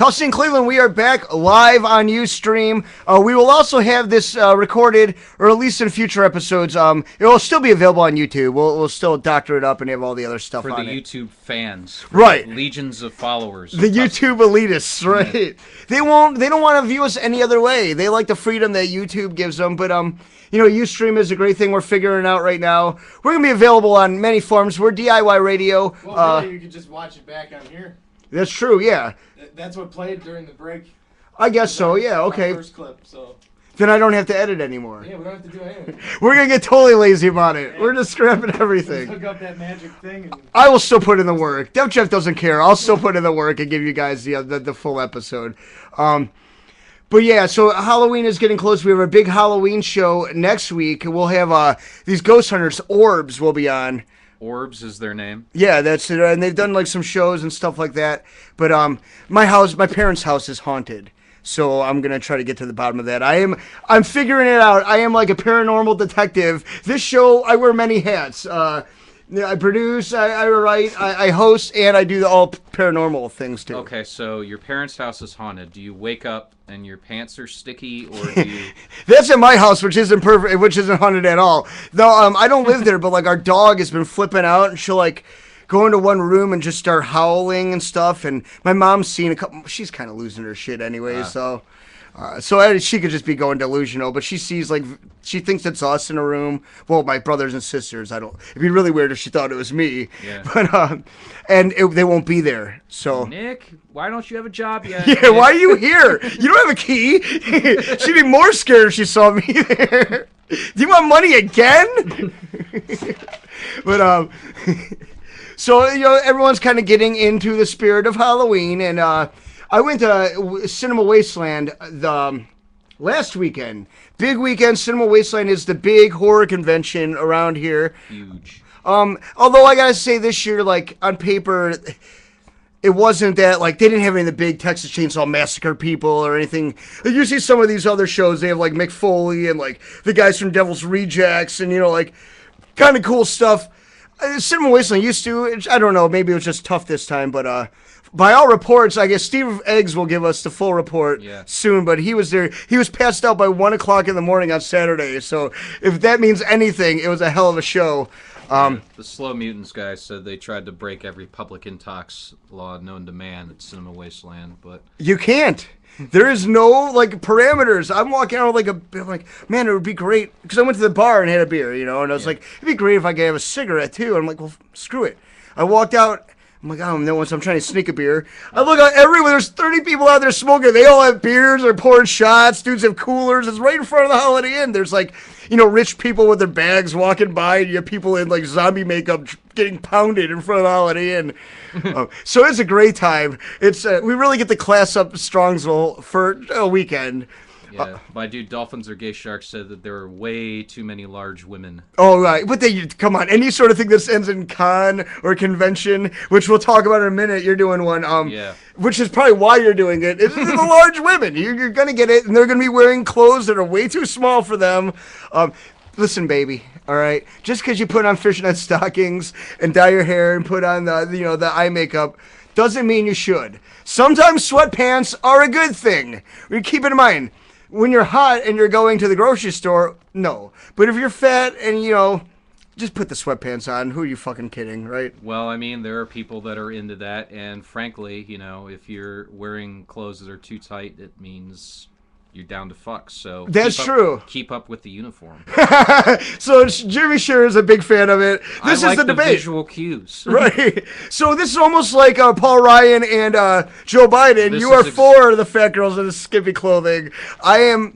Tulsa and Cleveland, we are back live on Ustream. We will also have this recorded, or released in future episodes. It will still be available on YouTube. We'll still doctor it up and have all the other stuff for on the it. YouTube fans, right? Legions of followers, the YouTube elitists, right? Yeah. They don't want to view us any other way. They like the freedom that YouTube gives them, but Ustream is a great thing we're figuring out right now. We're gonna be available on many forms. We're DIY Radio. Well, really, you can just watch it back on here. That's true, yeah. That's what played during the break. I guess so, yeah, okay. First clip, so. Then I don't have to edit anymore. Yeah, we don't have to do anything. We're going to get totally lazy about it. Yeah. We're just scrapping everything. Just hook up that magic thing. And... I will still put in the work. Dev Jeff doesn't care. I'll still put in the work and give you guys the full episode. But yeah, so Halloween is getting close. We have a big Halloween show next week. We'll have these ghost hunters, Orbs, will be on. Orbs is their name. Yeah, that's it. And they've done like some shows and stuff like that. But my parents' house is haunted. So I'm gonna try to get to the bottom of that. I'm figuring it out. I am like a paranormal detective. This show, I wear many hats. I produce, I write, I host, and I do all paranormal things too. Okay, so your parents' house is haunted. Do you wake up and your pants are sticky, or do you... That's in my house, which isn't perfect, which isn't haunted at all. Though I don't live there, but like our dog has been flipping out, and she'll like go into one room and just start howling and stuff. And my mom's seen a couple. She's kind of losing her shit anyway, so she could just be going delusional, but she sees she thinks it's us in a room. Well, my brothers and sisters. It'd be really weird if she thought it was me. Yeah. But they won't be there. So Nick, why don't you have a job yet? Yeah, Nick? Why are you here? You don't have a key. She'd be more scared if she saw me there. Do you want money again? But so everyone's kind of getting into the spirit of Halloween, and I went to Cinema Wasteland last weekend. Big weekend. Cinema Wasteland is the big horror convention around here. Huge. Although I gotta say this year, like on paper, it wasn't that they didn't have any of the big Texas Chainsaw Massacre people or anything. You see some of these other shows, they have like Mick Foley and like the guys from Devil's Rejects and kind of cool stuff. Cinema Wasteland used to. I don't know. Maybe it was just tough this time, but. By all reports, I guess Steve Eggs will give us the full report soon, but he was there. He was passed out by 1 o'clock in the morning on Saturday, so if that means anything, it was a hell of a show. The Slow Mutants guys said they tried to break every public intox law known to man at Cinema Wasteland, but... You can't. There is no, parameters. I'm walking out man, it would be great, because I went to the bar and had a beer, and I was like, it'd be great if I could have a cigarette, too. I'm like, well, screw it. I walked out... I'm like, I don't know, so I'm trying to sneak a beer. I look out everywhere, there's 30 people out there smoking. They all have beers, they're pouring shots, dudes have coolers. It's right in front of the Holiday Inn. There's rich people with their bags walking by, and you have people in zombie makeup getting pounded in front of the Holiday Inn. So it's a great time. It's we really get to class up Strongsville for a weekend. Yeah, my dude Dolphins or Gay Sharks said that there are way too many large women. Oh, right. But come on, any sort of thing that ends in con or convention, which we'll talk about in a minute, you're doing one. Which is probably why you're doing it. It's the large women. You're going to get it, and they're going to be wearing clothes that are way too small for them. Listen, baby, all right? Just because you put on fishnet stockings and dye your hair and put on the eye makeup doesn't mean you should. Sometimes sweatpants are a good thing. Keep it in mind. When you're hot and you're going to the grocery store, no. But if you're fat and, just put the sweatpants on. Who are you fucking kidding, right? Well, I mean, there are people that are into that. And frankly, if you're wearing clothes that are too tight, it means you're down to fuck. So that's true. Keep up with the uniform. So Jimmy Shear is a big fan of it. This is the debate. Visual cues. Right. So this is almost like Paul Ryan and Joe Biden. You are for the fat girls in the skimpy clothing. I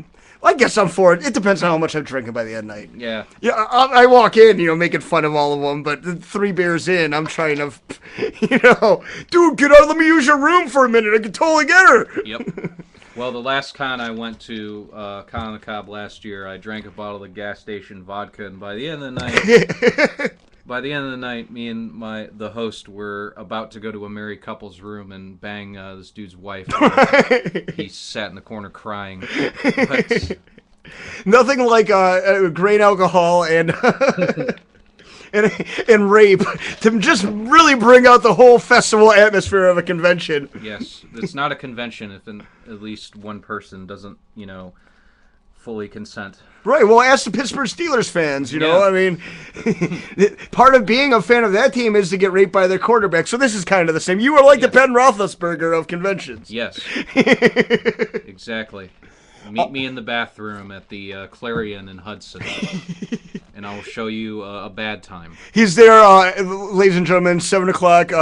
guess I'm for it. It depends on how much I'm drinking by the end of the night. Yeah. Yeah, I walk in, making fun of all of them, but 3 beers in, I'm trying to, dude, get out, let me use your room for a minute. I can totally get her. Yep. Well, the last con I went to, Con on the Cob last year, I drank a bottle of gas station vodka, and by the end of the night, me and the host were about to go to a married couple's room and bang this dude's wife. He sat in the corner crying. But... Nothing like grain alcohol and and rape to just really bring out the whole festival atmosphere of a convention. Yes, it's not a convention if at least one person doesn't, fully consent. Right, well, ask the Pittsburgh Steelers fans, you know? I mean, part of being a fan of that team is to get raped by their quarterback, so this is kind of the same. You are like the Ben Roethlisberger of conventions. Yes, exactly. Meet me in the bathroom at the Clarion in Hudson, and I'll show you a bad time. He's there, ladies and gentlemen, 7 o'clock,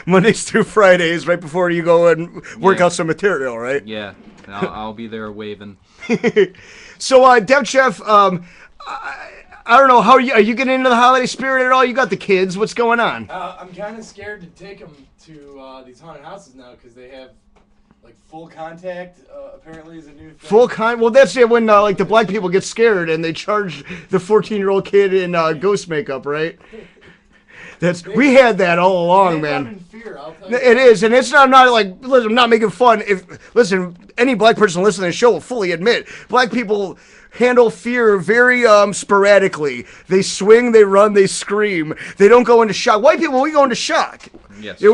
Mondays through Fridays, right before you go and work out some material, right? Yeah, I'll be there waving. So, Dev Chef, I don't know, are you getting into the holiday spirit at all? You got the kids, what's going on? I'm kind of scared to take them to these haunted houses now because they have full contact. Apparently, is a new thing. Well, that's it when the black people get scared and they charge the 14-year-old kid in ghost makeup, right? We had that all along, man. In fear, I'll tell you. It is, and it's not listen, I'm not making fun. Listen, any black person listening to the show will fully admit black people handle fear very sporadically. They swing, they run, they scream. They don't go into shock. White people, we go into shock. Yes. Yeah,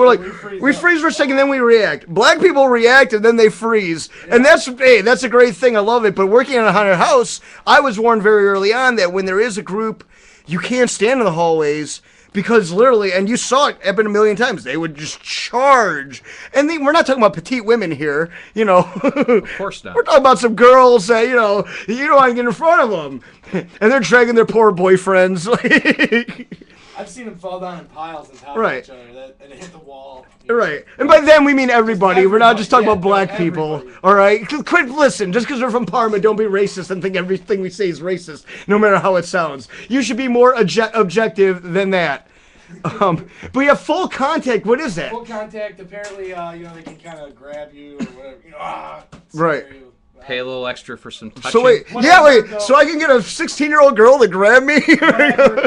we freeze for a second, then we react. Black people react and then they freeze, and that's a great thing. I love it. But working in a haunted house, I was warned very early on that when there is a group, you can't stand in the hallways. Because literally, and you saw it happen a million times, they would just charge. And we're not talking about petite women here, Of course not. We're talking about some girls that, you don't want to get in front of them. And they're dragging their poor boyfriends. I've seen them fall down in piles and top Right. each other and hit the wall. Right. And by them, we mean everybody. We're not just talking about black everybody. people. All right? Listen, just because we're from Parma, don't be racist and think everything we say is racist, no matter how it sounds. You should be more objective than that. But you have full contact. What is that? Full contact, apparently, they can kind of grab you or whatever. Right. You. Pay a little extra for some touching. So wait, so I can get a 16-year-old girl to grab me?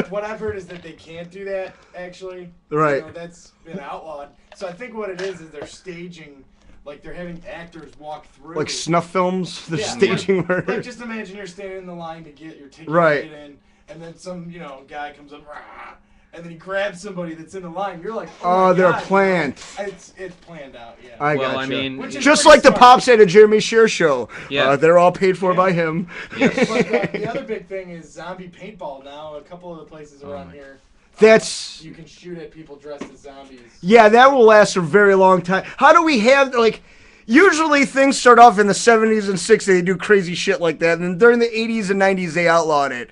What I've heard is that they can't do that, actually. Right. That's been outlawed. So I think what it is they're staging, they're having actors walk through. Like snuff films? They're Yeah, staging murder? just imagine you're standing in the line to get your ticket Right. in, and then some, guy comes up, and then he grabs somebody that's in the line. You're like, Oh, my they're God, planned. It's planned out, yeah. I Well, gotcha. I mean, Which is Just pretty like the smart. pops at a Jeremy Shear show. Yeah. They're all paid for by him. But the other big thing is zombie paintball now. A couple of the places around here. That's... You can shoot at people dressed as zombies. Yeah, that will last a very long time. How do we have, usually things start off in the 70s and 60s, they do crazy shit like that, and then during the 80s and 90s, they outlawed it.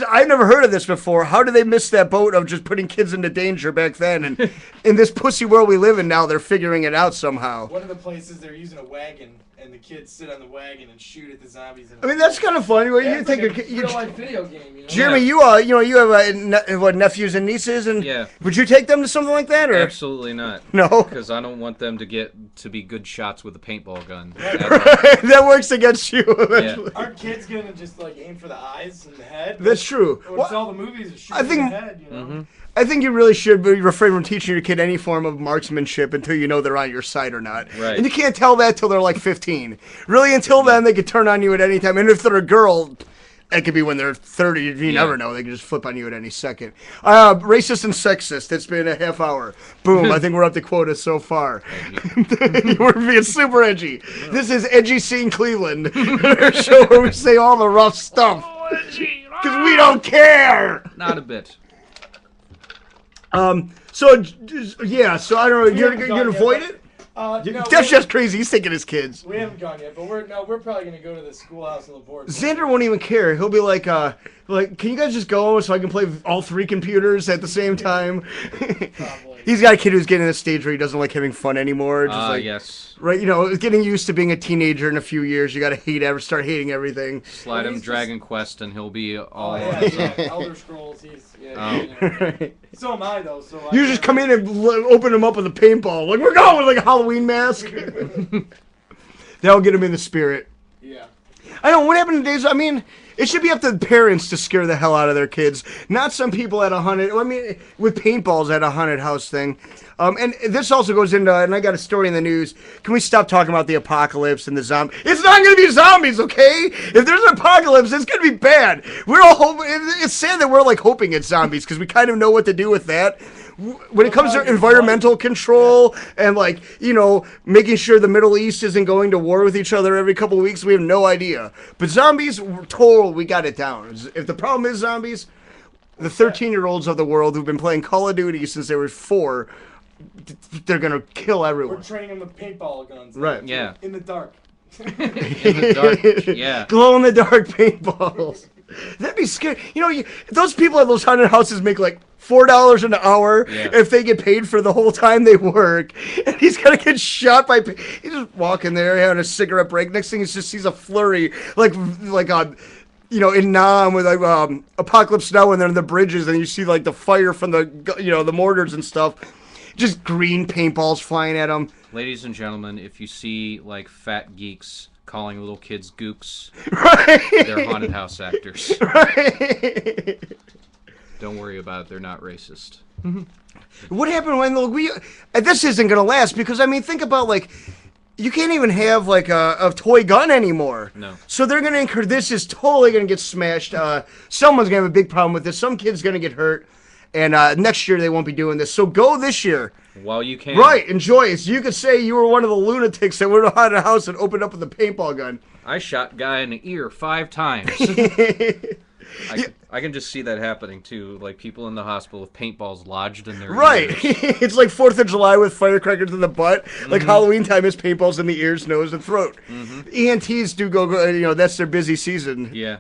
I've never heard of this before. How did they miss that boat of just putting kids into danger back then? And in this pussy world we live in now, they're figuring it out somehow. One of the places they're using a wagon, and the kids sit on the wagon and shoot at the zombies. I mean, that's kind of funny. Well, you it's take like a real life video game. Jeremy, you have nephews and nieces, and Yeah. would you take them to something like that, or Absolutely not. no? Because I don't want them to be good shots with a paintball gun. That works against you. Eventually. Aren't kids gonna just aim for the eyes and the head? That's true. It's all the movies are shooting I think- in the head, I think you really should refrain from teaching your kid any form of marksmanship until you know they're on your side or not. Right. And you can't tell that till they're 15. Really, until then, they could turn on you at any time. And if they're a girl, it could be when they're 30. You never know. They can just flip on you at any second. Racist and sexist. It's been a half hour. Boom. I think we're up to quota so far. We're being super edgy. This is Edgy Scene Cleveland, our show where we say all the rough stuff. Because we don't care. Not a bit. So I don't know. You're gonna avoid it? That's just crazy. He's taking his kids. We haven't gone yet, but we're probably gonna go to the schoolhouse in Laporte. Xander won't even care. He'll be like, can you guys just go so I can play all 3 computers at the same time? Probably. He's got a kid who's getting to the stage where he doesn't like having fun anymore. Just Yes. Right, getting used to being a teenager in a few years. You gotta start hating everything. Slide him he's Dragon Quest and he'll be all Elder Scrolls. So am I though. So You just come in and open him up with a paintball. We're going with a Halloween mask. That'll get him in the spirit. Yeah. I don't know what happened to days. I mean, it should be up to the parents to scare the hell out of their kids, not some people at with paintballs at a haunted house thing. And this also goes into, and I got a story in the news. Can we stop talking about the apocalypse and the zombie? It's not going to be zombies, okay? If there's an apocalypse, it's going to be bad. We're all hoping. It's sad that we're like hoping it's zombies because we kind of know what to do with that. When it comes to environmental control and making sure the Middle East isn't going to war with each other every couple of weeks, we have no idea. But zombies, we're told we got it down. If the problem is zombies, the 13-year-olds of the world who've been playing Call of Duty since they were 4, they're gonna kill everyone. We're training them with paintball guns. Right. Yeah. In the dark. In the dark. Yeah. Glow in the dark paintballs. That'd be scary. Those people at those haunted houses make like $4 an hour if they get paid for the whole time they work. And he's gonna get shot by. He's just walking there having a cigarette break. Next thing he just sees a flurry, like in Nam with Apocalypse Now when they're in the bridges and you see like the fire from the mortars and stuff. Just green paintballs flying at them. Ladies and gentlemen, if you see like fat geeks calling little kids gooks, they're haunted house actors. Right. Don't worry about it. They're not racist. What happened when this isn't going to last because, I mean, think about you can't even have like a toy gun anymore. No. So they're going to this is totally going to get smashed. Someone's going to have a big problem with this. Some kid's going to get hurt. And next year they won't be doing this. So go this year. While you can. Right, enjoy it. So you could say you were one of the lunatics that went out of the house and opened up with a paintball gun. I shot guy in the ear 5 times. I can just see that happening too. Like people in the hospital with paintballs lodged in their ears. It's like 4th of July with firecrackers in the butt. Like Halloween time is paintballs in the ears, nose, and throat. ENTs do go, that's their busy season. Yeah.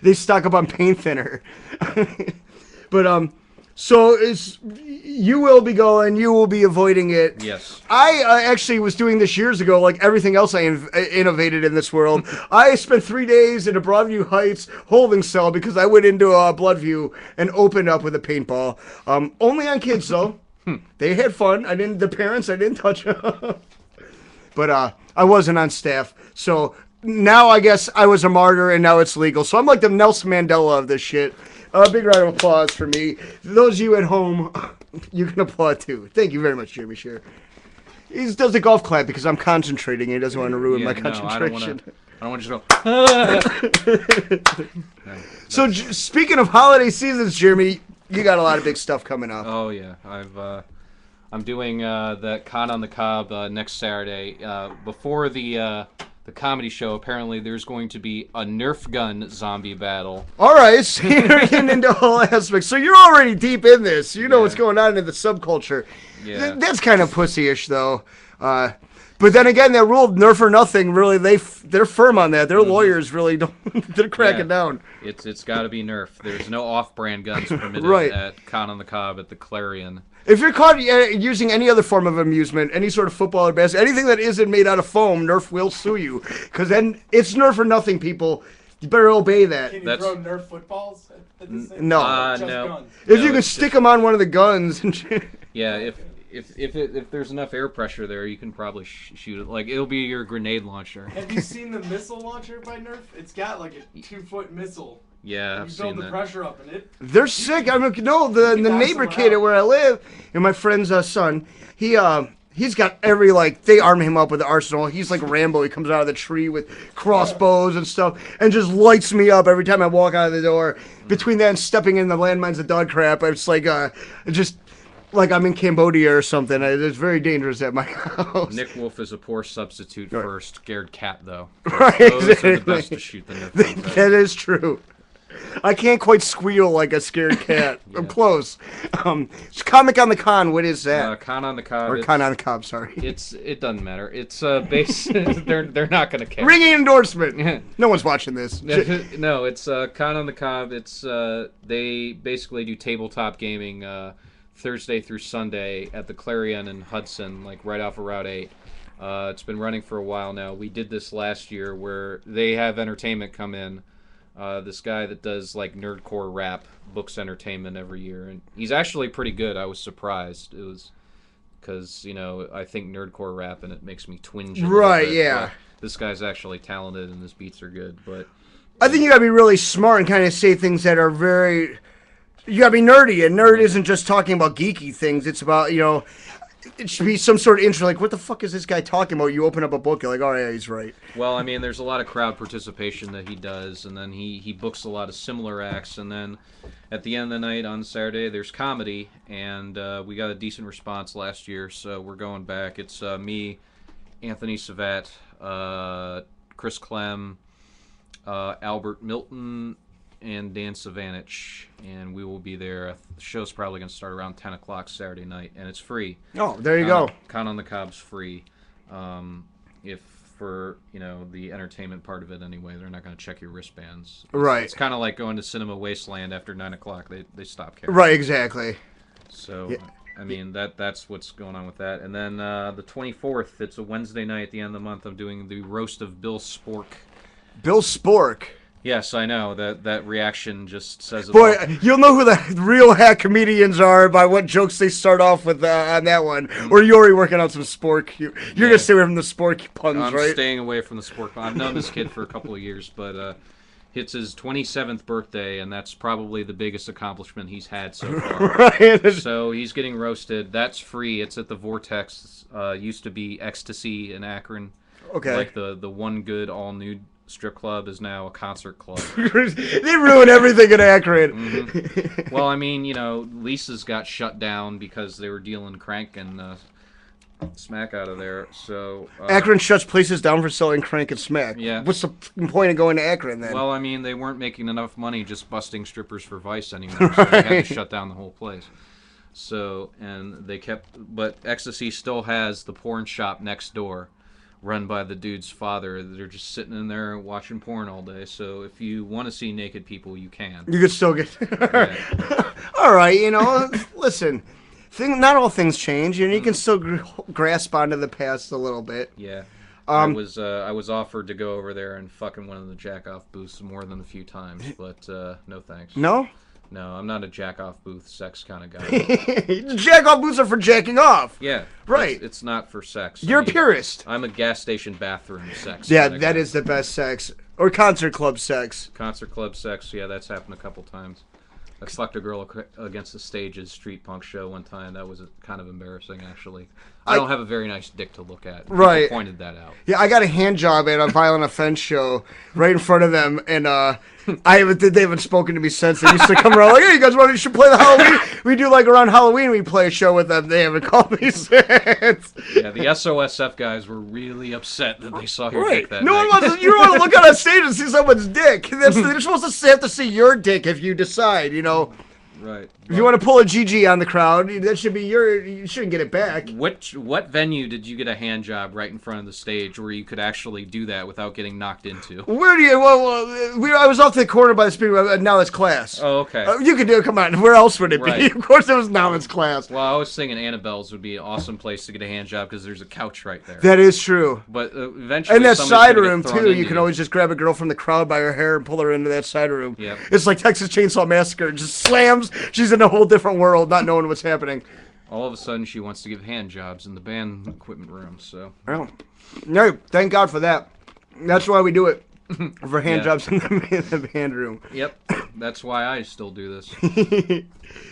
They stock up on paint thinner. But, so you will be going, you will be avoiding it. Yes. I actually was doing this years ago, like everything else I innovated in this world. I spent 3 days in a Broadview Heights holding cell because I went into Bloodview and opened up with a paintball. Only on kids though. They had fun. The parents, I didn't touch them. But I wasn't on staff. So now I guess I was a martyr and now it's legal. So I'm like the Nelson Mandela of this shit. A big round of applause for me. Those of you at home, you can applaud too. Thank you very much, Jeremy Shearer. He does the golf clap because I'm concentrating. He doesn't want to ruin my concentration. I don't want to just go. So, speaking of holiday seasons, Jeremy, you got a lot of big stuff coming up. Oh yeah, I'm doing the Con on the Cob next Saturday. Before the comedy show, apparently there's going to be a Nerf gun zombie battle. All right, so you're getting into all aspects. So you're already deep in this. You know what's going on in the subculture. Yeah. That's kind of pussy-ish, though. But then again, that rule, Nerf or nothing, really, they're firm on that. Their lawyers really don't, they're cracking down. It's got to be Nerf. There's no off-brand guns permitted at Con on the Cob at the Clarion. If you're caught using any other form of amusement, any sort of football or basketball, anything that isn't made out of foam, Nerf will sue you. Because then it's Nerf or nothing, people. You better obey that. Can you throw Nerf footballs at this thing? No. No. Guns. If you can stick them on one of the guns. Yeah, if there's enough air pressure there, you can probably shoot it. Like, it'll be your grenade launcher. Have you seen the missile launcher by Nerf? It's got like a 2-foot missile. Yeah, I've seen that. You build the pressure up in it. They're sick. I mean, no, the neighbor kid where I live, and my friend's son, he's got every, they arm him up with the arsenal. He's like Rambo. He comes out of the tree with crossbows and stuff and just lights me up every time I walk out of the door. Between that and stepping in the landmines of dog crap, it's like, just like I'm in Cambodia or something. It's very dangerous at my house. Nick Wolf is a poor substitute for a scared cat, though. Right, those exactly. are the best to shoot the Nerf. That is true. I can't quite squeal like a scared cat. I'm close. Comic on the Con, what is that? Con on the Cob. Or Con on the Cob, sorry. It doesn't matter. It's they're not gonna care. Ringing endorsement. No one's watching this. No, it's Con on the Cob. It's they basically do tabletop gaming Thursday through Sunday at the Clarion in Hudson, like right off of Route 8. It's been running for a while now. We did this last year where they have entertainment come in. This guy that does like nerdcore rap books entertainment every year, and he's actually pretty good. I was surprised. because I think nerdcore rap and it makes me twinge. A Right, bit, yeah. but this guy's actually talented and his beats are good, but I think you gotta be really smart and kind of say things that are very. You gotta be nerdy, and nerd isn't just talking about geeky things. It's about it should be some sort of intro. Like, what the fuck is this guy talking about? You open up a book, you're like, oh yeah, he's right. well, I mean, there's a lot of crowd participation that he does, and then he books a lot of similar acts, and then at the end of the night on Saturday, there's comedy, and we got a decent response last year, so we're going back. It's me, Anthony Savat, Chris Clem, Albert Milton, and Dan Savanich, and we will be there. The show's probably going to start around 10 o'clock Saturday night, and it's free. Oh, there you go. Con on the Cob's free. If for the entertainment part of it anyway, they're not going to check your wristbands. Right. It's kind of like going to Cinema Wasteland after 9 o'clock. They stop caring. Right, exactly. So, Yeah. I mean, that's what's going on with that. And then the 24th, it's a Wednesday night at the end of the month. I'm doing the roast of Bill Spork. Bill Spork. Yes, I know. That reaction just says it Boy, all. you'll know who the real hack comedians are by what jokes they start off with on that one. Or you're already working on some spork. You're gonna stay away from the spork puns, I'm right? staying away from the Spork. I've known this kid for a couple of years, but it's his 27th birthday, and that's probably the biggest accomplishment he's had so far. Right. So he's getting roasted. That's free. It's at the Vortex. Used to be Ecstasy in Akron. Okay. Like the one good all nude strip club is now a concert club. They ruin everything in Akron. Well, I mean, Lisa's got shut down because they were dealing crank and smack out of there. So Akron shuts places down for selling crank and smack. Yeah. What's the fucking point of going to Akron then? Well, I mean, they weren't making enough money just busting strippers for vice anymore, so they had to shut down the whole place. So, and they but Ecstasy still has the porn shop next door, run by the dude's father. They're just sitting in there watching porn all day. So if you want to see naked people, you can. You could still get. Yeah. All right, listen. Not all things change, and you can still grasp onto the past a little bit. Yeah. I was offered to go over there and fuck in one of the jack-off booths more than a few times, but no thanks. No? No, I'm not a jack-off booth sex kind of guy. Jack-off booths are for jacking off. Yeah. Right. It's not for sex. You're a purist. I'm a gas station bathroom sex. Yeah, kinda that guy. is the best sex. Or concert club sex. Concert club sex, yeah, that's happened a couple times. I fucked a girl against the stage's street punk show one time. That was kind of embarrassing, actually. I don't have a very nice dick to look at. Right. People pointed that out. Yeah, I got a hand job at a violent offense show right in front of them, and they haven't spoken to me since. They used to come around like, hey, you guys should play the Halloween. We do like around Halloween, we play a show with them. They haven't called me since. Yeah, the SOSF guys were really upset that they saw your dick that No night. one wants. You don't want to look out on stage and see someone's dick. They're supposed to have to see your dick if you decide. Right. If you want to pull a GG on the crowd, that should be you shouldn't get it back. What venue did you get a hand job right in front of the stage where you could actually do that without getting knocked into? Where do you? I was off to the corner by the speaker. Now it's class. Oh, okay. You could do it. Come on. Where else would it be? Right. Of course, it was now it's class. Well, I was thinking Annabelle's would be an awesome place to get a hand job because there's a couch right there. That is true. But eventually, And that somebody's side gonna get room thrown too. into You can always just grab a girl from the crowd by her hair and pull her into that side room. Yep. It's like Texas Chainsaw Massacre. It just slams. She's in a whole different world, not knowing what's happening. All of a sudden, she wants to give hand jobs in the band equipment room. So Well, no, thank God for that. That's why we do it. For hand Yeah. jobs in the band room. Yep, that's why I still do this.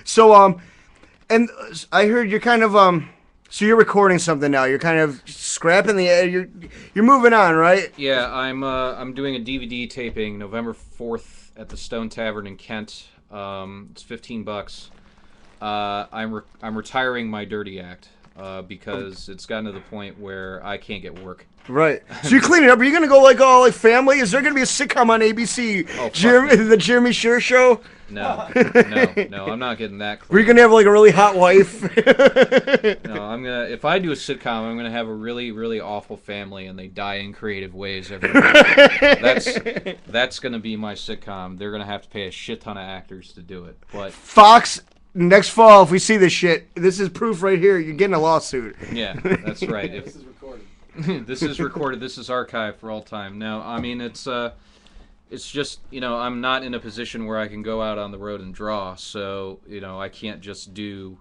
So, and I heard you're kind of, so you're recording something now. You're kind of scrapping you're moving on, right? Yeah, I'm doing a DVD taping November 4th at the Stone Tavern in Kent. It's $15. I'm retiring my Dirty Act because it's gotten to the point where I can't get work. Right. So you're cleaning up. Are you going to go like all like family? Is there going to be a sitcom on ABC? fuck The Jeremy Sure Show? No, I'm not getting that Were you clean. going to have like a really hot wife? No, I'm gonna. If I do a sitcom, I'm gonna have a really, really awful family, and they die in creative ways every week. That's gonna be my sitcom. They're gonna have to pay a shit ton of actors to do it. But Fox, next fall, if we see this shit, this is proof right here. You're getting a lawsuit. yeah, that's right. This is recorded. This is recorded. This is archived for all time. No, I mean it's just I'm not in a position where I can go out on the road and draw. So I can't just do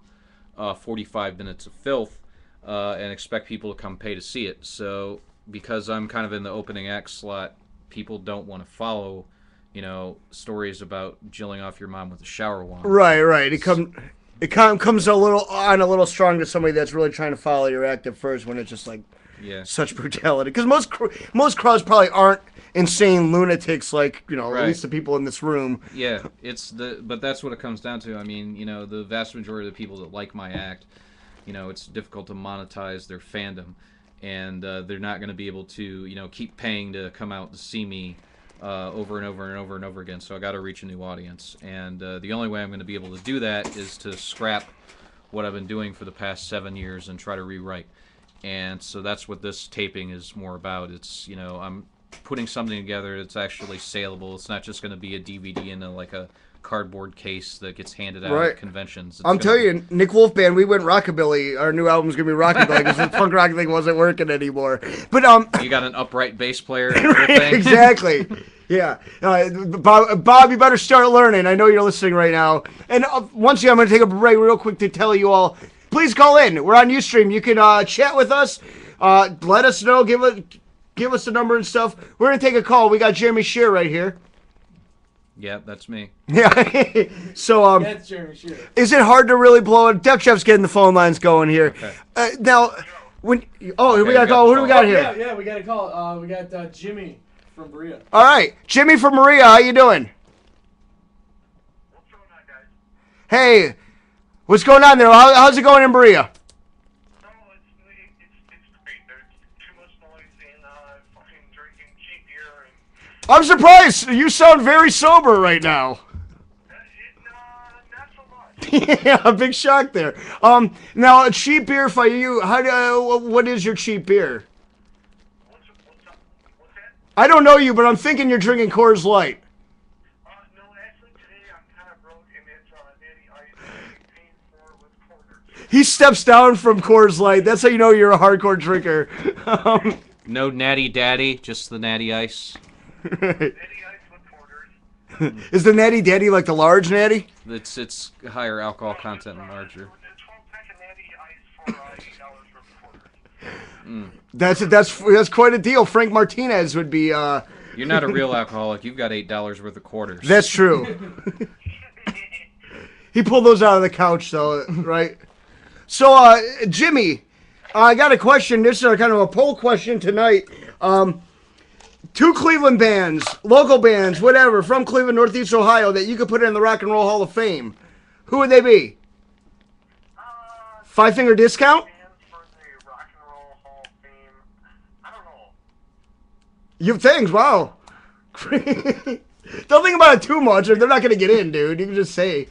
45 minutes of filth. and expect people to come pay to see it. So because I'm kind of in the opening act slot, people don't want to follow, stories about jilling off your mom with a shower wand. Right. It comes a little strong to somebody that's really trying to follow your act at first when it's just like such brutality. Because most crowds probably aren't insane lunatics like at least the people in this room. Yeah, but that's what it comes down to. I mean, the vast majority of the people that like my act, it's difficult to monetize their fandom, and they're not going to be able to keep paying to come out to see me over and over and over and over again. So I got to reach a new audience, and the only way I'm going to be able to do that is to scrap what I've been doing for the past 7 years and try to rewrite. And so that's what this taping is more about. It's I'm putting something together that's actually saleable. It's not just going to be a DVD in a cardboard case that gets handed out at conventions. I'm telling you, Nick Wolf Band, we went rockabilly. Our new album's going to be rockabilly because the punk rock thing wasn't working anymore. But you got an upright bass player and everything. Exactly. Yeah. Bob, you better start learning. I know you're listening right now. And once again, I'm going to take a break real quick to tell you all, please call in. We're on Ustream. You can chat with us. Let us know. Give us the number and stuff. We're going to take a call. We got Jeremy Shear right here. Yeah, that's me. Yeah. So, that's Jeremy Shear. Is it hard to really blow it? Def Chef's getting the phone lines going here. Okay. Now, we got a call. Who do we got here? Yeah, we got a call. We got Jimmy from Berea. All right. Jimmy from Berea, how you doing? What's going on, guys? Hey, what's going on there? How's it going in Berea? I'm surprised. You sound very sober right now. Not so much. Yeah, a big shock there. Now a cheap beer for you. What is your cheap beer? What's that? I don't know you, but I'm thinking you're drinking Coors Light. No, actually today I'm kind of broke, and it's Natty Ice paying for it with quarters. He steps down from Coors Light. That's how you know you're a hardcore drinker. No Natty Daddy, just the Natty Ice. Natty Ice with quarters. Is the Natty Daddy like the large Natty? It's higher alcohol content and larger. It's 12-pack of Natty Ice for $8 worth of quarters. That's quite a deal. Frank Martinez would be. You're not a real alcoholic. You've got $8 worth of quarters. That's true. He pulled those out of the couch, though, right? So, Jimmy, I got a question. This is kind of a poll question tonight. 2 Cleveland bands, local bands, whatever, from Cleveland, Northeast Ohio, that you could put in the Rock and Roll Hall of Fame. Who would they be? Five Finger Discount? Bands for the Rock and Roll Hall of Fame. I don't know. You have things, wow. Don't think about it too much, or they're not going to get in, dude. You can just say.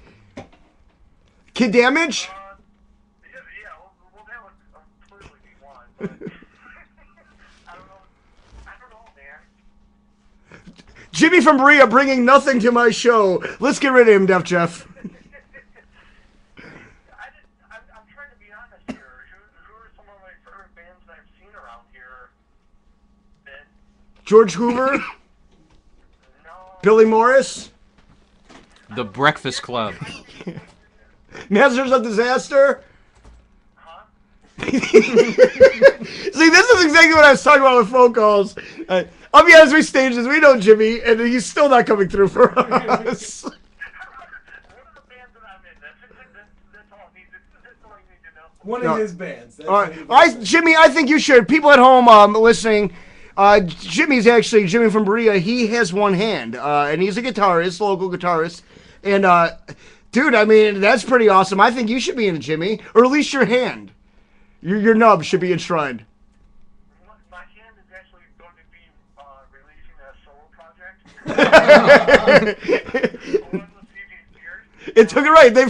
Kid Damage? Yeah, well, that would clearly be one, but I don't know, man. Jimmy from Berea bringing nothing to my show. Let's get rid of him, Def Jeff. I'm trying to be honest here. Who are some of my favorite bands that I've seen around here? George Hoover? No. Billy Morris? The Breakfast Club. Masters of Disaster? Huh? See, this is exactly what I was talking about with phone calls. I'll be honest, we staged this. We know Jimmy, and he's still not coming through for us. What are the bands that I'm in? That's all I need to know. One of his bands. That's All right. Jimmy, I think you should. People at home listening, Jimmy from Berea. He has one hand, and he's a guitarist, local guitarist. And, dude, I mean, that's pretty awesome. I think you should be in Jimmy, or at least your hand. Your nub should be enshrined. My hand is actually going to be releasing a solo project. Along with CJ's Beard. It took it right. They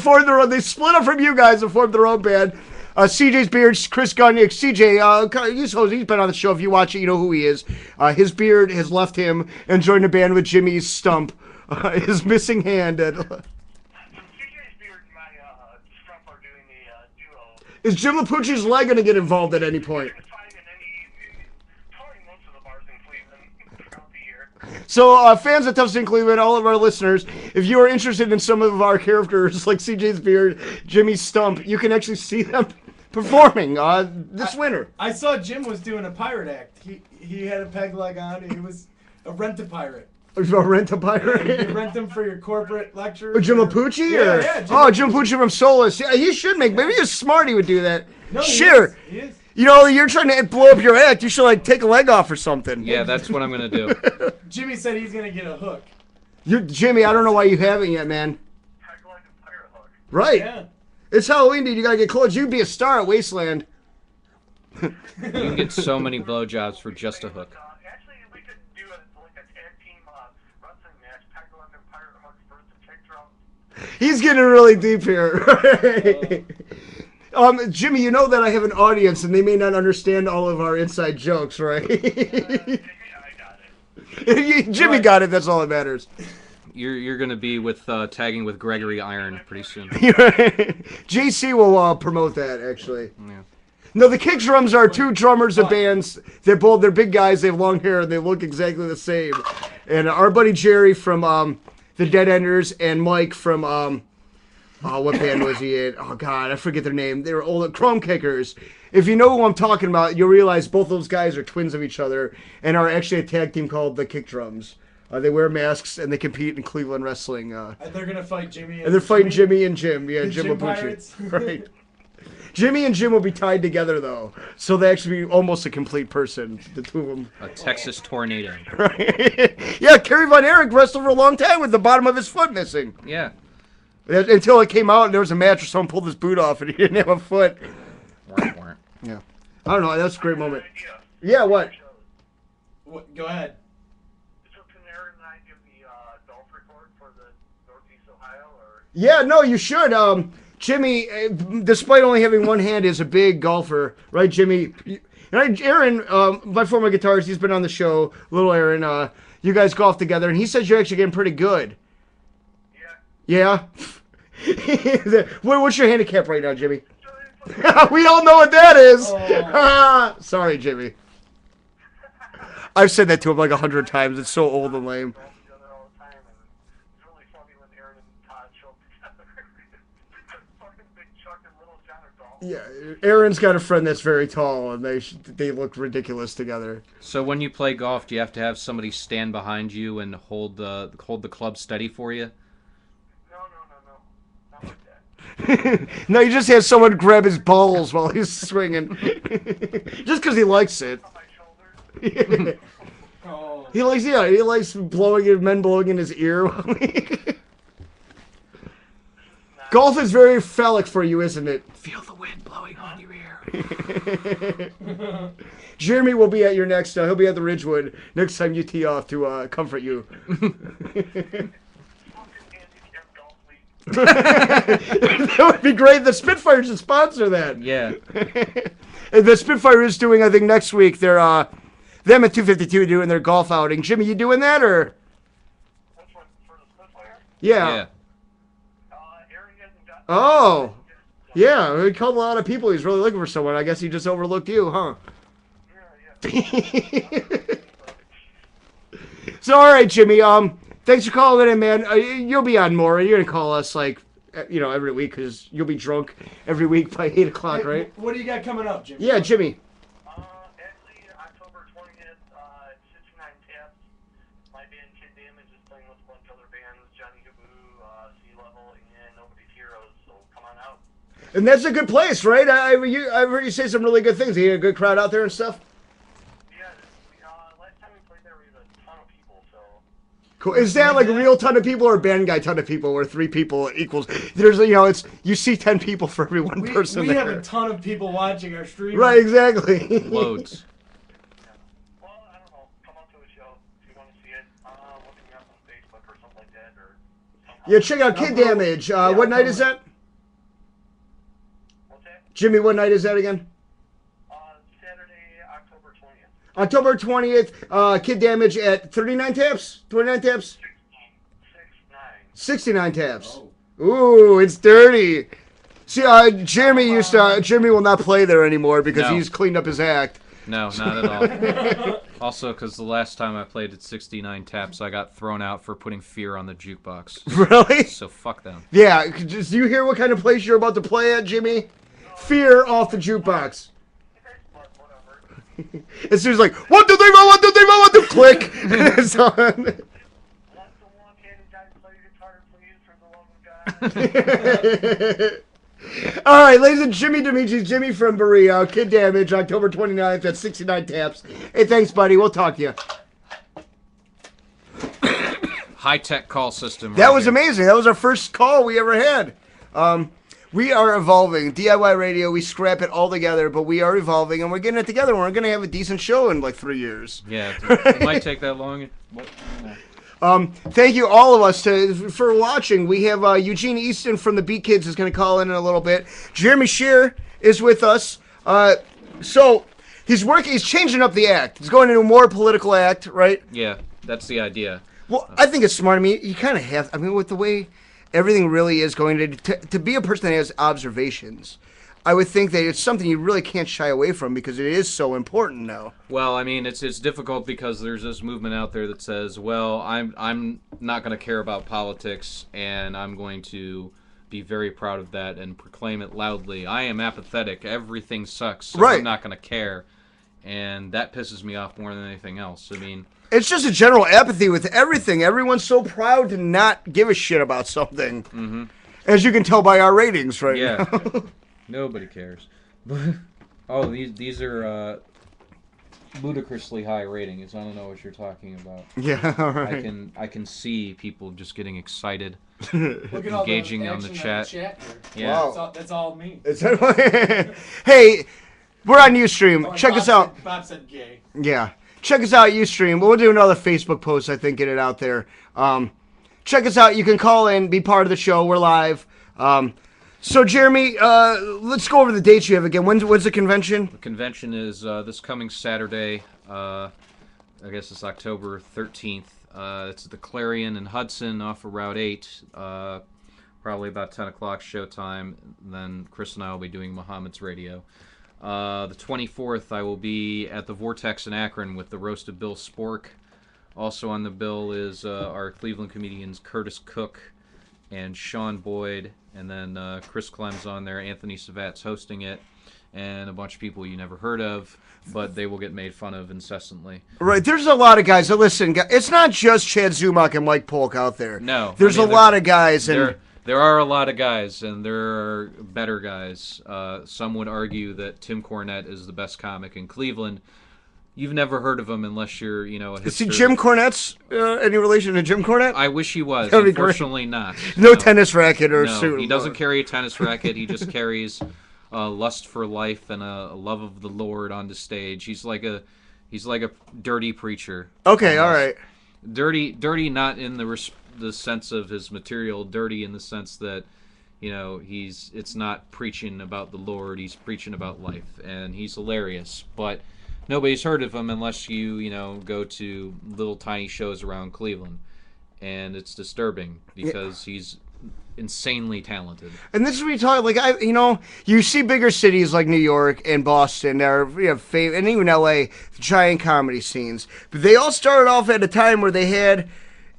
split up from you guys and formed their own band. CJ's Beard, Chris Gunnick. CJ, he's been on the show. If you watch it, you know who he is. His beard has left him and joined a band with Jimmy's stump, his missing hand. CJ's Beard and my Stump are doing a duo. Is Jim LaPucci's leg going to get involved at any point? You can find in probably most of the bars in Cleveland throughout the year. So, fans of Tough Sin Cleveland, all of our listeners, if you are interested in some of our characters, like CJ's Beard, Jimmy's Stump, you can actually see them performing this winter. I saw Jim was doing a pirate act. He had a peg leg on. And he was a rent-a-pirate. Rent a You pirate. rent them for your corporate lectures. Jim Lapucci? Yeah, Jim Lapucci from Solus. Yeah, he should make. Maybe he's smart. He would do that. No, sure. He is. You know, you're trying to blow up your act. You should like take a leg off or something. Yeah, that's what I'm gonna do. Jimmy said he's gonna get a hook. Jimmy, I don't know why you haven't yet, man. Peg leg and pirate hook. Right. Yeah. It's Halloween, dude. You gotta get clothes. You'd be a star at Wasteland. You can get so many blowjobs for just a hook. Actually, we could do like a tag team wrestling match. Peg leg and pirate hook versus kick drum. He's getting really deep here. Jimmy, you know that I have an audience and they may not understand all of our inside jokes, right? I got it. Jimmy got it. That's all that matters. You're gonna be with tagging with Gregory Iron pretty soon. JC will promote that actually. Yeah. No, the kick drums are two drummers of bands. They're big guys. They have long hair and they look exactly the same. And our buddy Jerry from the Dead Enders and Mike from what band was he in? Oh God, I forget their name. They were old Chrome Kickers. If you know who I'm talking about, you'll realize both those guys are twins of each other and are actually a tag team called the Kick Drums. They wear masks and they compete in Cleveland wrestling. And they're gonna fight Jimmy. And they're fighting Jimmy and Jim. Yeah, The Jim Jim Lapucci. Pirates. Right. Jimmy and Jim will be tied together though, so they actually be almost a complete person. The two of them. A Texas tornado. Right. Yeah, Kerry Von Erich wrestled for a long time with the bottom of his foot missing. Yeah. Until it came out and there was a match where someone pulled his boot off and he didn't have a foot. Yeah. I don't know. That's a great moment. Idea. Yeah. What? What, go ahead. So can Aaron and I give the golf report for the Northeast Ohio, or? Yeah. No, you should. Jimmy, despite only having one hand, is a big golfer, right, Jimmy? And Aaron, my former guitarist, he's been on the show. Little Aaron, you guys golf together, and he says you're actually getting pretty good. Yeah. Yeah. What's your handicap right now, Jimmy? We all know what that is. Oh. Sorry, Jimmy. I've said that to him like 100 times. It's so old and lame. Together all the time, and it's really funny when Aaron and Todd show up together. Fucking Big Chuck and Little John are golf. Yeah, Aaron's got a friend that's very tall, and they look ridiculous together. So when you play golf, do you have to have somebody stand behind you and hold the club steady for you? No. Not like that. No, you just have someone grab his balls while he's swinging. Just because he likes it. On my shoulders. Oh. He likes men blowing in his ear. Golf is very phallic for you, isn't it? Feel the wind blowing on your ear. Jeremy will be at your next. He'll be at the Ridgewood next time you tee off to comfort you. Fucking handicap golf league. That would be great. The Spitfire should sponsor that. Yeah. And the Spitfire is doing, I think, next week. They're them at 252 doing their golf outing. Jimmy, you doing that or? Which one? For the Spitfire? Yeah. Aaron hasn't got. Oh. Yeah, we called a lot of people. He's really looking for someone. I guess he just overlooked you, huh? Yeah. So, all right, Jimmy. Thanks for calling in, man. You'll be on more. You're gonna call us like, every week because you'll be drunk every week by 8 o'clock, Hey, right? What do you got coming up, Jimmy? Yeah, Jimmy. Actually, October 20th, 69 Taps. My band Kid Damage is playing with a bunch of other bands, Johnny Haboo, Sea Level, and Nobody's Heroes. So come on out. And that's a good place, right? I've heard you say some really good things. You had a good crowd out there and stuff. Yeah, last time we played there, we had a ton of people. So Cool. Is that like a real ton of people or a band guy ton of people where 3 people equals? There's, it's you see 10 people for every one person we there. have a ton of people watching our stream. Right, exactly. Loads. well, I don't know. Come out to a show if you want to see it. Look me up on Facebook or something like that, or somehow. Yeah, check out Kid Damage. What night is that? What's that? Jimmy, what night is that again? Saturday, October 20th. October 20th, Kid Damage at 39 taps? 29 taps? 6-9. 69 taps. Oh. Ooh, it's dirty. See, Jeremy will not play there anymore because No. he's cleaned up his act. No, not at all. Also, because the last time I played at 69 Taps, I got thrown out for putting Fear on the jukebox. Really? So fuck them. Yeah. Do you hear what kind of place you're about to play at, Jimmy? Fear off the jukebox. But whatever. As soon as like, 1, 2, 3, 4, 1, 2, 3, 4, 1, 2, click. It's on. Once the one can guys play guitar, please, for the love of God. All right, ladies and Jimmy Dimitri, Jimmy from Berea, Kid Damage, October 29th at 69 Taps. Hey, thanks, buddy. We'll talk to you. High-tech call system. That right was here. amazing. That was our first call we ever had. We are evolving. DIY radio, we scrap it all together, but we are evolving, and we're getting it together, and we're going to have a decent show in like 3 years. Yeah, it might take that long. Thank you, all of us, for watching. We have Eugene Easton from the Beat Kids is going to call in a little bit. Jeremy Shear is with us. So he's changing up the act. He's going into a more political act, right? Yeah, that's the idea. Well, I think it's smart. I mean, you kind of have. I mean, with the way everything really is going to be a person that has observations, I would think that it's something you really can't shy away from because it is so important now. Well, I mean, it's difficult because there's this movement out there that says, well, I'm not going to care about politics, and I'm going to be very proud of that and proclaim it loudly. I am apathetic. Everything sucks. So Right. I'm not going to care, and that pisses me off more than anything else. I mean, It's just a general apathy with everything. Everyone's so proud to not give a shit about something. Mm-hmm. As you can tell by our ratings right yeah, now. nobody cares. Oh, these are ludicrously high ratings. I don't know what you're talking about. Yeah, all right. I can see people just getting excited. Look at all the Engaging on the action chat. here. Yeah. Wow. That's all me. Hey, we're on Ustream. Check us out. Bob said gay. Yeah. Check us out, Ustream. We'll do another Facebook post, I think, get it out there. Check us out. You can call in, be part of the show. We're live. So, Jeremy, let's go over the dates you have again. When's the convention? The convention is this coming Saturday. I guess it's October 13th. It's at the Clarion in Hudson off of Route 8. Probably about 10 o'clock showtime. And then Chris and I will be doing Muhammad's Radio. The 24th, I will be at the Vortex in Akron with the Roasted Bill Spork. Also on the bill is our Cleveland comedians Curtis Cook and Sean Boyd. And then Chris Clem's on there. Anthony Savat's hosting it. And a bunch of people you never heard of, but they will get made fun of incessantly. Right, there's a lot of guys. Listen, it's not just Chad Zumach and Mike Polk out there. No. There's a lot of guys. And There are a lot of guys, and there are better guys. Some would argue that Tim Cornette is the best comic in Cleveland. You've never heard of him unless you're, a is hipster. he Jim Cornette's any relation to Jim Cornette? I wish he was. That'd be great. Unfortunately, not. No tennis racket or No, suit. he doesn't carry a tennis racket. He just carries lust for life and a love of the Lord on the stage. He's like a dirty preacher. Okay, all almost. right. Dirty, not in the sense of his material. Dirty in the sense that, it's not preaching about the Lord. He's preaching about life, and he's hilarious. But nobody's heard of him unless you go to little tiny shows around Cleveland, and it's disturbing because he's insanely talented. And this is what you talk you see bigger cities like New York and Boston, and even LA, giant comedy scenes. But they all started off at a time where they had,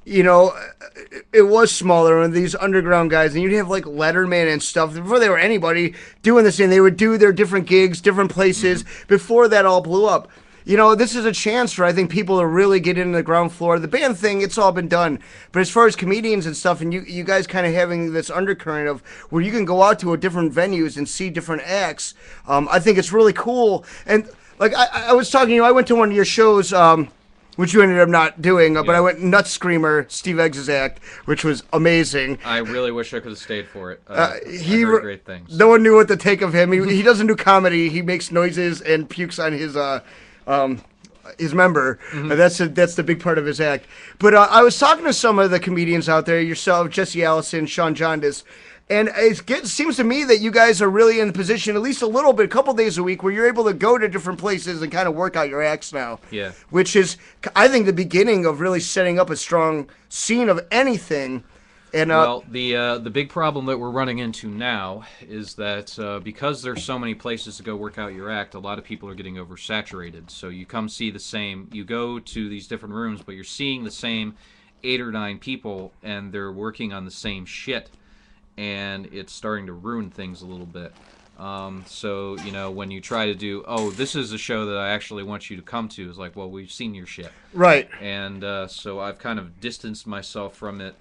it was smaller and these underground guys, and you'd have like Letterman and stuff before they were anybody doing this, and they would do their different gigs, different places before that all blew up. This is a chance for, I think, people to really get into the ground floor. The band thing, it's all been done. But as far as comedians and stuff, and you guys kind of having this undercurrent of where you can go out to different venues and see different acts, I think it's really cool. And, like, I was talking to you, I went to one of your shows, which you ended up not doing, but I went Nut Screamer, Steve Eggs' act, which was amazing. I really wish I could have stayed for it. I heard great things. No one knew what to take of him. He doesn't do comedy. He makes noises and pukes on his member. That's the big part of his act. But I was talking to some of the comedians out there, yourself, Jesse Allison, Sean Jondas, and it seems to me that you guys are really in the position, at least a little bit, a couple days a week, where you're able to go to different places and kind of work out your acts now. Yeah. Which is, I think, the beginning of really setting up a strong scene of anything. And well, the big problem that we're running into now is that because there's so many places to go work out your act, a lot of people are getting oversaturated. So you you go to these different rooms, but you're seeing the same 8 or 9 people, and they're working on the same shit, and it's starting to ruin things a little bit. So, when you try to do, this is a show that I actually want you to come to, it's like, well, we've seen your shit. Right. And so I've kind of distanced myself from it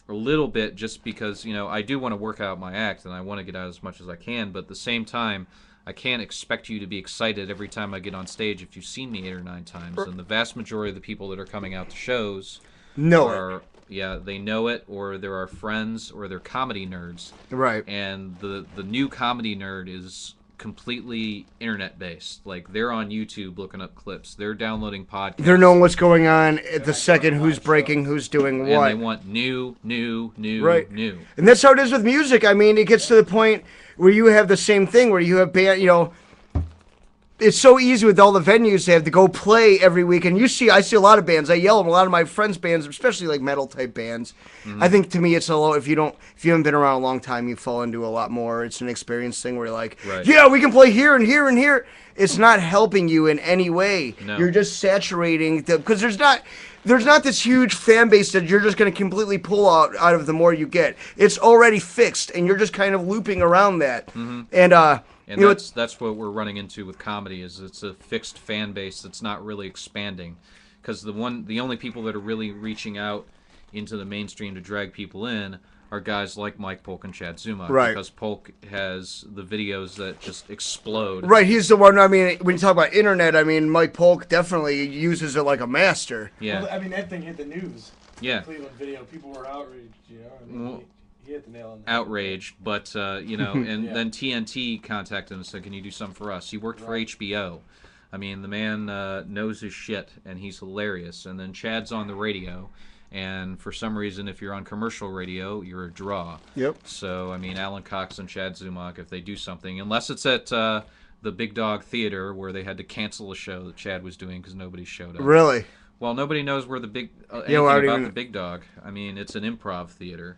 a little bit just because, I do want to work out my act and I want to get out as much as I can. But at the same time, I can't expect you to be excited every time I get on stage if you've seen me 8 or 9 times. And the vast majority of the people that are coming out to shows know it. Yeah, they know it, or they're our friends, or they're comedy nerds. Right. And the new comedy nerd is completely internet based. Like, they're on YouTube looking up clips. They're downloading podcasts. They're knowing what's going on at the second, who's breaking, who's doing what. And they want new. Right. And that's how it is with music. I mean, it gets to the point where you have the same thing, where you have band, it's so easy with all the venues they have to go play every week. And I see a lot of bands. I yell at a lot of my friends' bands, especially like metal type bands. Mm-hmm. I think to me it's a lot. If you haven't been around a long time, you fall into a lot more. It's an experience thing where you're like, yeah, we can play here and here and here. It's not helping you in any way. No. You're just saturating because there's not this huge fan base that you're just going to completely pull out of the more you get. It's already fixed, and you're just kind of looping around that. Mm-hmm. And that's what we're running into with comedy, is it's a fixed fan base that's not really expanding, because the only people that are really reaching out into the mainstream to drag people in are guys like Mike Polk and Chad Zumach, right? Because Polk has the videos that just explode. Right, he's the one. I mean, when you talk about internet, I mean, Mike Polk definitely uses it like a master. Yeah, well, I mean, that thing hit the news. Yeah, Cleveland video, people were outraged. I mean, he hit the nail on the head. Outraged, but and Yeah. then TNT contacted him and said, "Can you do something for us?" He worked for HBO. I mean, the man knows his shit, and he's hilarious. And then Chad's on the radio, and for some reason, if you're on commercial radio, you're a draw. Yep. So, I mean, Alan Cox and Chad Zumach, if they do something, unless it's at the Big Dog Theater where they had to cancel a show that Chad was doing because nobody showed up. Really? Well, nobody knows where anything about the Big Dog. I mean, it's an improv theater,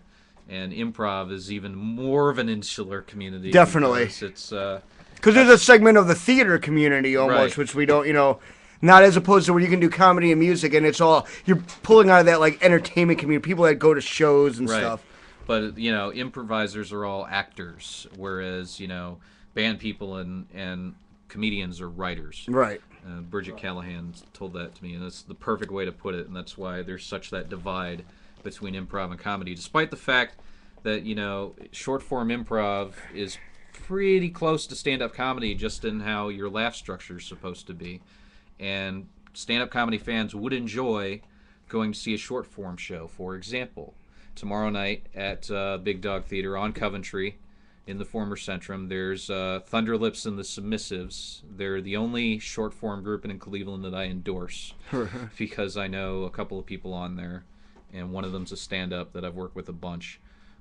and improv is even more of an insular community. Definitely. It's because there's a segment of the theater community almost, right, which we don't, not as opposed to where you can do comedy and music, and it's all, you're pulling out of that like entertainment community, people that go to shows and right. stuff. But improvisers are all actors, whereas band people and comedians are writers. Right. Bridget Callahan told that to me, and that's the perfect way to put it, and that's why there's such that divide between improv and comedy, despite the fact that short form improv is pretty close to stand-up comedy, just in how your laugh structure is supposed to be. And stand-up comedy fans would enjoy going to see a short form show. For example, tomorrow night at Big Dog Theater on Coventry in the former Centrum, there's Thunderlips and the Submissives. They're the only short form group in Cleveland that I endorse because I know a couple of people on there, and one of them's a stand-up that I've worked with a bunch.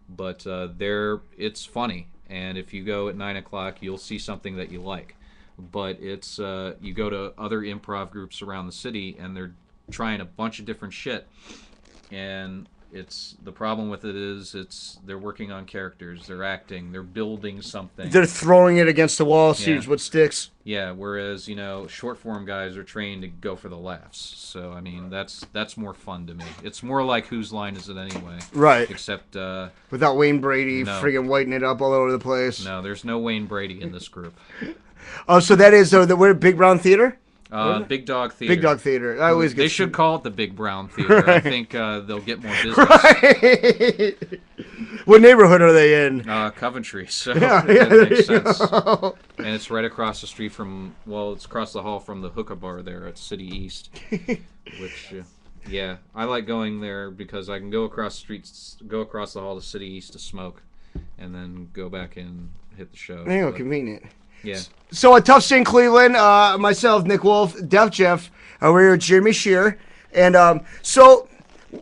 But it's funny, and if you go at 9 o'clock, you'll see something that you like. But it's you go to other improv groups around the city, and they're trying a bunch of different shit, and the problem with it is they're working on characters, they're acting, they're building something. They're throwing it against the wall, sees what sticks. Yeah, whereas short form guys are trained to go for the laughs. So I mean that's more fun to me. It's more like Whose Line Is It Anyway? Right. Except without Wayne Brady friggin' whiting it up all over the place. No, there's no Wayne Brady in this group. Oh, so that is we're at Big Brown Theater? Big Dog Theater. Big Dog Theater. I always they should call it the Big Brown Theater. Right. I think they'll get more business. Right. What neighborhood are they in? Coventry. So that makes sense. And it's right across the street it's across the hall from the hookah bar there at City East. Which, I like going there because I can go across the hall to City East to smoke, and then go back in, hit the show. There you go, convenient. Yeah. So a Tough Scene Cleveland, myself, Nick Wolf, Def Jeff, we're here with Jeremy Shear, and so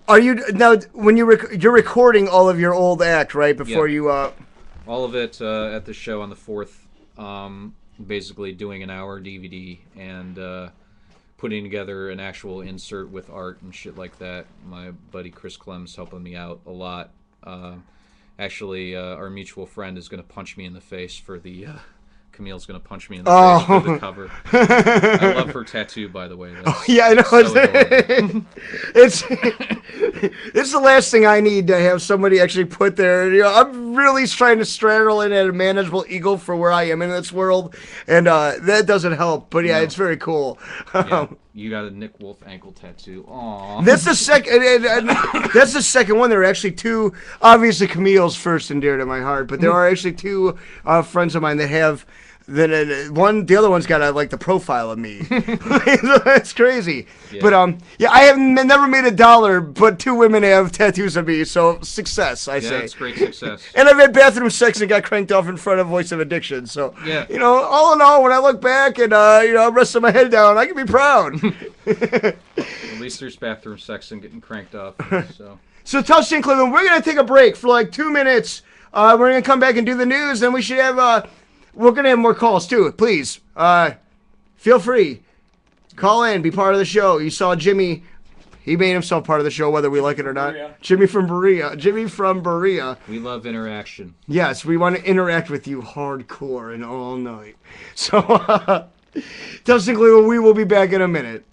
are you now when you're recording all of your old act right before you? All of it at the show on the 4th, basically doing an hour DVD and putting together an actual insert with art and shit like that. My buddy Chris Clem's helping me out a lot. Actually, our mutual friend is going to punch me in the face for the Camille's gonna punch me in the face for the cover. I love her tattoo, by the way. That's, Yeah, I know. so adorable. It's the last thing I need to have somebody actually put there. You know, I'm really trying to straddle in at a manageable ego for where I am in this world, and that doesn't help. But yeah, it's very cool. Yeah, you got a Nick Wolf ankle tattoo. Aww. That's the second. And that's the second one. There are actually two. Obviously, Camille's first and dear to my heart, but there are actually two friends of mine that have. The other one's got like the profile of me. That's crazy. Yeah. But I have never made $1, but two women have tattoos of me, so success, I say. Yeah, that's great success. And I've had bathroom sex and got cranked off in front of Voice of Addiction. So yeah, all in all, when I look back and I'm resting my head down, I can be proud. At least there's bathroom sex and getting cranked off. So Touchdown Cleveland, we're gonna take a break for like 2 minutes. We're gonna come back and do the news, and we should have we're going to have more calls, too. Please, feel free. Call in. Be part of the show. You saw Jimmy. He made himself part of the show, whether we like it or not. Berea. Jimmy from Berea. We love interaction. Yes, we want to interact with you hardcore and all night. So, Touchdown Cleveland, we will be back in a minute.